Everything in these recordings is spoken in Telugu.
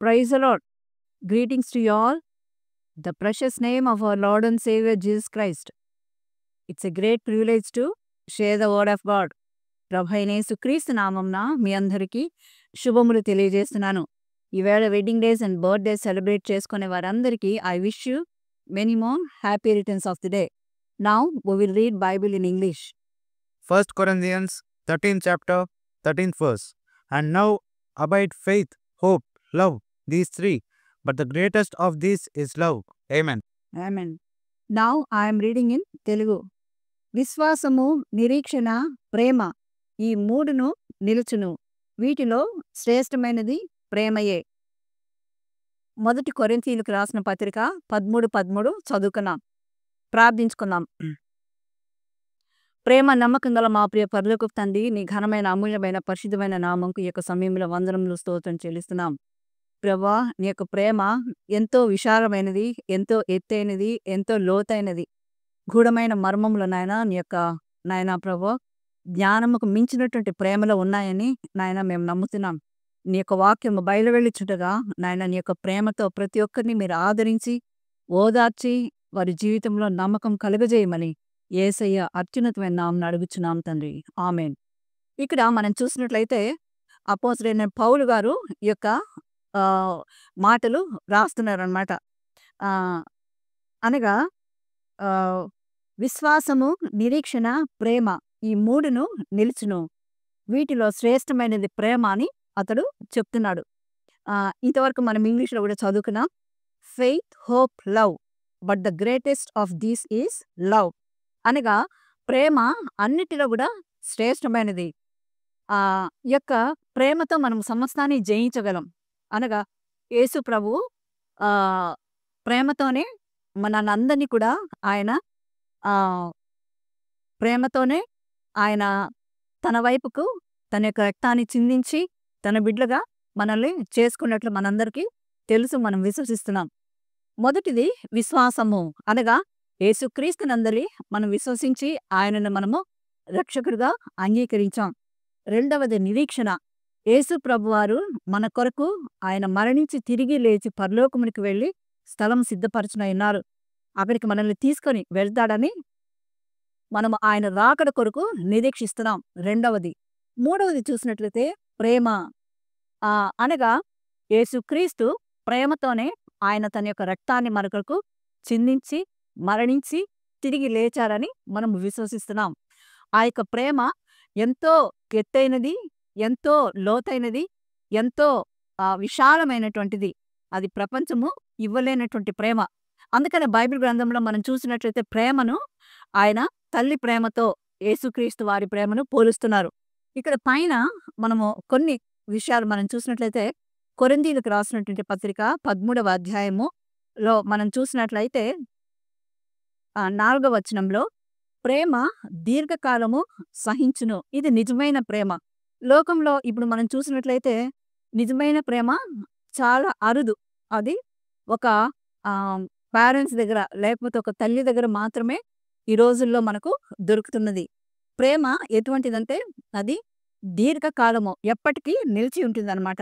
Praise the Lord. Greetings to you all. The precious name of our Lord and Savior Jesus Christ. It's a great privilege to share the word of God. ప్రభు అయిన యేసుక్రీస్తు నామంన మీ అందరికీ శుభములు తెలియజేస్తున్నాను. ఈవేళ wedding days and birthdays celebrate చేసుకునే వారందరికీ I wish you many more happy returns of the day. Now we will read Bible in English. 1 Corinthians 13th chapter, 13th verse. And now abide faith, hope, love, these three. But the greatest of these is love. Amen. Amen. Now I am reading in Telugu. విశ్వాసము, నిరీక్షణ, ప్రేమ ఈ మూడును నిలుచును. వీటిలో శ్రేష్టమైనది ప్రేమయే. మొదటి కొరింథీయులకు రాసిన పత్రిక 13:13 చదువుకున్నాం. ప్రార్థించుకుందాం. ప్రేమ నమ్మకం గల మా ప్రియ పరలోకపు తండ్రి, నీ ఘనమైన అమూల్యమైన పరిశుద్ధమైన నామంకు ఈ యొక్క సమయంలో వందనములు స్తోత్రం చెల్లిస్తున్నాం. ప్రభా, నీ యొక్క ప్రేమ ఎంతో విశాలమైనది, ఎంతో ఎత్తైనది, ఎంతో లోతైనది. గూఢమైన మర్మములు నాయన నీ యొక్క నాయన ప్రభా జ్ఞానముకు మించినటువంటి ప్రేమలో ఉన్నాయని నాయన మేము నమ్ముతున్నాం. నీ యొక్క వాక్యము బయలువెళ్ళుచుండగా నాయన నీ యొక్క ప్రేమతో ప్రతి ఒక్కరిని మీరు ఆదరించి ఓదార్చి వారి జీవితంలో నమ్మకం కలుగజేయమని యేసయ్య అత్యున్నతమైన నామమున అడుగుచున్నాం తండ్రి. ఆమేన్. ఇక్కడ మనం చూసినట్లయితే అపోస్తలుడైన పౌలు గారు ఈ యొక్క మాటలు రాస్తున్నారనమాట. అనగా విశ్వాసము, నిరీక్షణ, ప్రేమ ఈ మూడును నిలుచును. వీటిలో శ్రేష్టమైనది ప్రేమ అని అతడు చెప్తున్నాడు. ఇంతవరకు మనం ఇంగ్లీష్లో కూడా చదువుకున్నాం. Faith, hope, love, but the greatest of these is love. అనగా ప్రేమ అన్నిటిలో కూడా శ్రేష్టమైనది. ఈ యొక్క ప్రేమతో మనం సమస్తాన్ని జయించగలం. అనగా యేసు ప్రభు ప్రేమతోనే మనందరినీ కూడా ఆయన ప్రేమతోనే ఆయన తన వైపుకు తన యొక్క రక్తాన్ని చిందించి తన బిడ్డలుగా మనల్ని చేసుకున్నట్లు మనందరికీ తెలుసు, మనం విశ్వసిస్తున్నాం. మొదటిది విశ్వాసము. అనగా యేసుక్రీస్తునందలి మనం విశ్వసించి ఆయనను మనము రక్షకుడిగా అంగీకరించాం. రెండవది నిరీక్షణ. యేసు ప్రభువారు మన కొరకు ఆయన మరణించి తిరిగి లేచి పరలోకమునికి వెళ్ళి స్థలం సిద్ధపరచునన్నారు. అక్కడికి మనల్ని తీసుకొని వెళ్తాడని మనం ఆయన రాకడ కొరకు నిరీక్షిస్తున్నాం. రెండవది. మూడవది చూసినట్లయితే ప్రేమ. అనగా యేసుక్రీస్తు ప్రేమతోనే ఆయన తన యొక్క రక్తాన్ని మన కొరకు చిందించి మరణించి తిరిగి లేచారని మనం విశ్వసిస్తున్నాం. ఆ యొక్క ప్రేమ ఎంతో ఎత్తైనది, ఎంతో లోతైనది, ఎంతో విశాలమైనటువంటిది. అది ప్రపంచము ఇవ్వలేనటువంటి ప్రేమ. అందుకనే బైబిల్ గ్రంథంలో మనం చూసినట్లయితే ప్రేమను ఆయన తల్లి ప్రేమతో యేసుక్రీస్తు వారి ప్రేమను పోలుస్తున్నారు. ఇక్కడ పైన మనము కొన్ని విషయాలు మనం చూసినట్లయితే కొరింథీయులకు రాసినటువంటి పత్రిక 13వ అధ్యాయములో మనం చూసినట్లయితే 4వ వచనంలో ప్రేమ దీర్ఘకాలము సహించును. ఇది నిజమైన ప్రేమ. లోకంలో ఇప్పుడు మనం చూసినట్లయితే నిజమైన ప్రేమ చాలా అరుదు. అది ఒక పేరెంట్స్ దగ్గర లేకపోతే ఒక తల్లి దగ్గర మాత్రమే ఈ రోజుల్లో మనకు దొరుకుతున్నది. ప్రేమ ఎటువంటిదంటే అది దీర్ఘకాలము ఎప్పటికీ నిలిచి ఉంటుంది అనమాట.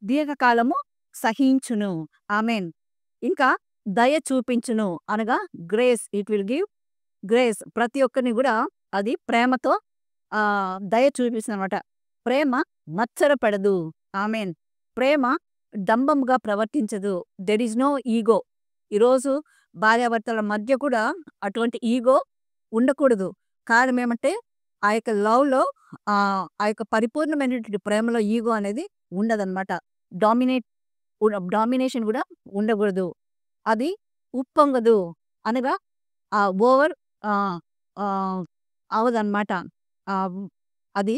దీర్ఘకాలము సహించును. ఆమెన్. ఇంకా దయ చూపించును. అనగా grace, it will give grace. ప్రతి ఒక్కరిని కూడా అది ప్రేమతో దయ చూపిస్తుంది అనమాట. ప్రేమ మత్సరపడదు. ఆమెన్. ప్రేమ డంబముగా ప్రవర్తించదు. There is no ego. ఈరోజు భార్యాభర్తల మధ్య కూడా అటువంటి ఈగో ఉండకూడదు. కారణం ఏమంటే ఆ యొక్క లవ్లో ఆ యొక్క పరిపూర్ణమైనటువంటి ప్రేమలో ఈగో అనేది ఉండదన్నమాట. డామినేషన్ కూడా ఉండకూడదు. అది ఉప్పొంగదు. అనగా ఓవర్ అవదన్నమాట. అది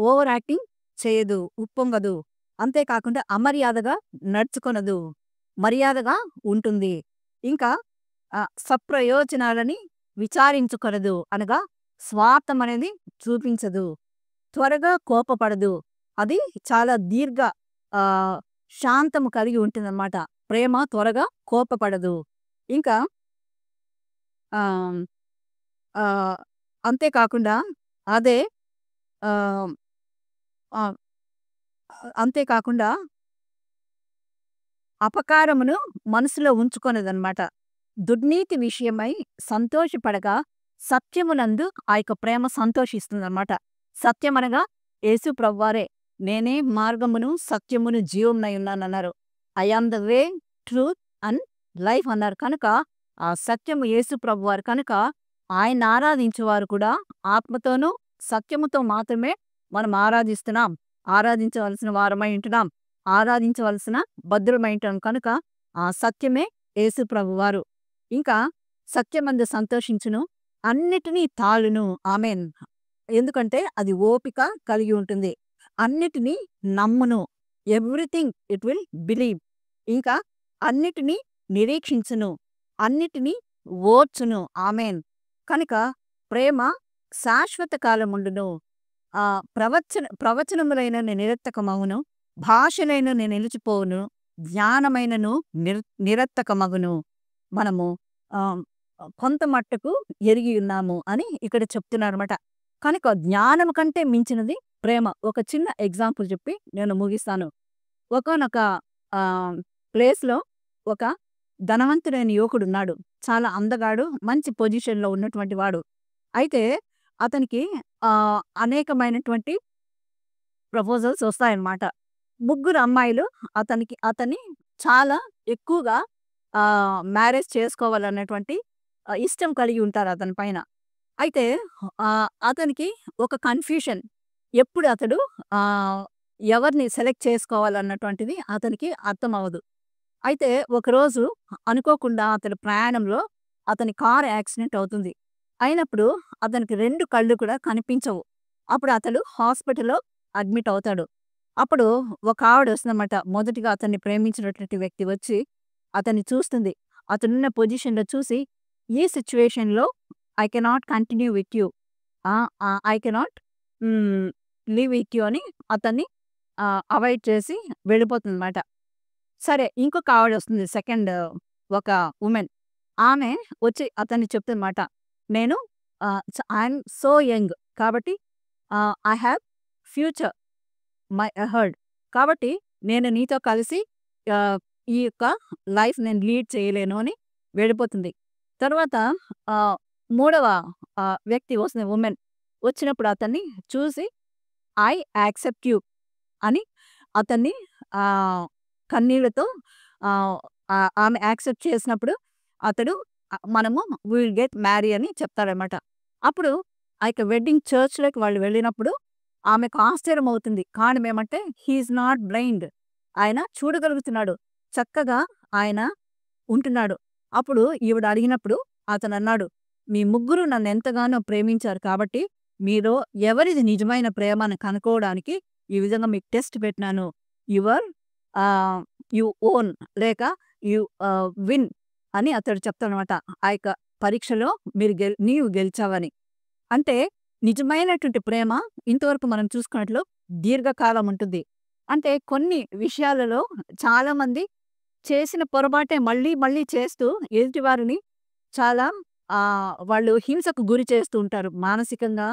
ఓవర్ యాక్టింగ్ చేయదు, ఉప్పొంగదు. అంతేకాకుండా అమర్యాదగా నడుచుకొనదు, మర్యాదగా ఉంటుంది. ఇంకా సప్రయోజనాలని విచారించుకొనదు. అనగా స్వార్థం అనేది చూపించదు. త్వరగా కోపపడదు. అది చాలా దీర్ఘ శాంతము కలిగి ఉంటుందన్నమాట. ప్రేమ త్వరగా కోపపడదు. ఇంకా అంతేకాకుండా అదే అంతేకాకుండా అపకారమును మనసులో ఉంచుకొనదనమాట. దుర్నీతి విషయమై సంతోషపడగా సత్యమునందు ఆ యొక్క ప్రేమ సంతోషిస్తుందనమాట. సత్యమనగా యేసు ప్రభువారే. నేనే మార్గమును, సత్యమును, జీవమునై ఉన్నానన్నారు. I am the way, truth and life అన్నారు. కనుక ఆ సత్యము యేసు ప్రభువారు కనుక ఆయన ఆరాధించేవారు కూడా ఆత్మతోనూ సత్యముతో మాత్రమే మనం ఆరాధిస్తున్నాం. ఆరాధించవలసిన వారమై ఉంటున్నాం. ఆరాధించవలసిన భద్రమై ఉంటాం. కనుక ఆ సత్యమే యేసు ప్రభువారు. ఇంకా సత్యమందు సంతోషించును, అన్నిటినీ తాళును. ఆమేన్. ఎందుకంటే అది ఓపిక కలిగి ఉంటుంది. అన్నిటినీ నమ్మును. Everything it will believe. ఇంకా అన్నిటినీ నిరీక్షించును, అన్నిటినీ ఓర్చును. ఆమేన్. కనుక ప్రేమ శాశ్వత కాలముండును. ప్రవచనములైనను నిరర్థకమగును, భాషలైనను నిలిచిపోవును, జ్ఞానమైనను నిరర్థకమగును. మనము కొంత మట్టుకు ఎరిగి ఉన్నాము అని ఇక్కడ చెప్తున్నారన్నమాట. కనుక జ్ఞానం కంటే మించినది ప్రేమ. ఒక చిన్న ఎగ్జాంపుల్ చెప్పి నేను ముగిస్తాను. ఒకానొక ప్లేస్‌లో ఒక ధనవంతుడైన యువకుడున్నాడు. చాలా అందగాడు, మంచి పొజిషన్‌లో ఉన్నటువంటి వాడు. అయితే అతనికి అనేకమైనటువంటి ప్రపోజల్స్ వస్తాయన్నమాట. ముగ్గురు అమ్మాయిలు అతన్ని చాలా ఎక్కువగా మ్యారేజ్ చేసుకోవాలన్నటువంటి ఇష్టం కలిగి ఉంటారు అతని పైన. అయితే అతనికి ఒక కన్‌ఫ్యూషన్. ఎప్పుడు అతడు ఎవరిని సెలెక్ట్ చేసుకోవాలన్నటువంటిది అతనికి అర్థమవ్వదు. అయితే ఒకరోజు అనుకోకుండా అతని ప్రయాణంలో అతని కారు యాక్సిడెంట్ అవుతుంది. అయినప్పుడు అతనికి 2 కళ్ళు కూడా కనిపించవు. అప్పుడు అతడు హాస్పిటల్‌లో అడ్మిట్ అవుతాడు. అప్పుడు ఒక ఆవిడ వస్తుందన్నమాట. మొదటిగా అతన్ని ప్రేమించినటువంటి వ్యక్తి వచ్చి అతన్ని చూస్తుంది. అతనున్న పొజిషన్‌లో చూసి, "ఈ సిట్యుయేషన్‌లో I cannot continue with you. I cannot live with you" అని అతన్ని అవాయిడ్ చేసి వెళ్ళిపోతుందన్నమాట. సరే, ఇంకొక ఆవిడ వస్తుంది. సెకండ్ ఒక వుమెన్. ఆమె వచ్చి అతన్ని చెప్తుందన్నమాట. "నేను ఐయామ్ సో యంగ్ కాబట్టి ఐ హావ్ ఫ్యూచర్ అహెడ్. కాబట్టి నేను నీతో కలిసి ఈ యొక్క లైఫ్ నేను లీడ్ చేయలేను" అని వెళ్ళిపోతుంది. తర్వాత మూడవ వ్యక్తి వస్తుంది, వుమెన్. వచ్చినప్పుడు అతన్ని చూసి "ఐ యాక్సెప్ట్ యూ" అని అతన్ని కన్నీళ్లతో ఆమె యాక్సెప్ట్ చేసినప్పుడు అతడు మనము వి విల్ గెట్ మ్యారీ అని చెప్తాడనమాట. అప్పుడు ఆ యొక్క వెడ్డింగ్ చర్చ్‌లోకి వాళ్ళు వెళ్ళినప్పుడు ఆమెకు ఆశ్చర్యం అవుతుంది. కారణం ఏమంటే హి ఈజ్ నాట్ బ్లైండ్. ఆయన చూడగలుగుతున్నాడు. చక్కగా ఆయన ఉంటున్నాడు. అప్పుడు ఈవిడ అడిగినప్పుడు అతను అన్నాడు, "మీ ముగ్గురు నన్ను ఎంతగానో ప్రేమించారు కాబట్టి మీలో ఎవరిది నిజమైన ప్రేమ అని కనుక్కోవడానికి ఈ విధంగా మీకు టెస్ట్ పెట్టినాను. యు ఓన్ లేక యు విన్" అని అతడు చెప్తాడనమాట. ఆ యొక్క పరీక్షలో నీవు గెలిచావని. అంటే నిజమైనటువంటి ప్రేమ ఇంతవరకు మనం చూసుకున్నట్లు దీర్ఘకాలం ఉంటుంది. అంటే కొన్ని విషయాలలో చాలామంది చేసిన పొరపాటే మళ్ళీ మళ్ళీ చేస్తూ ఎదుటివారిని చాలా వాళ్ళు హింసకు గురి చేస్తూ ఉంటారు. మానసికంగా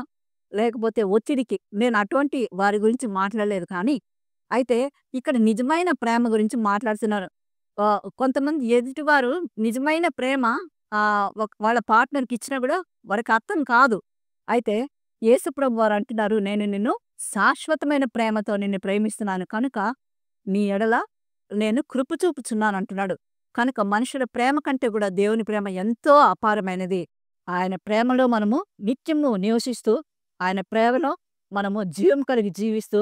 లేకపోతే ఒత్తిడికి. నేను అటువంటి వారి గురించి మాట్లాడలేదు. కానీ అయితే ఇక్కడ నిజమైన ప్రేమ గురించి మాట్లాడుతున్నారు. కొంతమంది ఎదుటివారు నిజమైన ప్రేమ వాళ్ళ పార్ట్నర్‌కి ఇచ్చినా కూడా వారికి అర్థం కాదు. అయితే యేసుప్రభు వారు అంటున్నారు, "నేను నిన్ను శాశ్వతమైన ప్రేమతో నిన్ను ప్రేమిస్తున్నాను కనుక నీ ఎడల నేను కృప చూపుచున్నాను" అంటున్నాడు. కనుక మనుషుల ప్రేమ కంటే కూడా దేవుని ప్రేమ ఎంతో అపారమైనది. ఆయన ప్రేమలో మనము నిత్యము నివసిస్తూ, ఆయన ప్రేమలో మనము జీవం కలిగి జీవిస్తూ,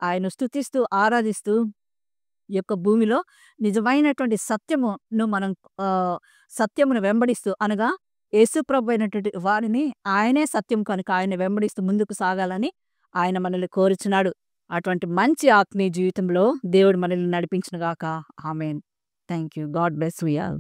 ఆయన్ను స్తుతిస్తూ, ఆరాధిస్తూ ఈ యొక్క భూమిలో నిజమైనటువంటి సత్యమును వెంబడిస్తూ, అనగా యేసు ప్రభు అయినటువంటి వారిని ఆయనే సత్యం కనుక ఆయన వెంబడిస్తూ ముందుకు సాగాలని ఆయన మనల్ని కోరుచున్నాడు. అటువంటి మంచి ఆత్మీయ జీవితంలో దేవుడు మనల్ని నడిపించును గాక. Amen. Thank you. God bless you all.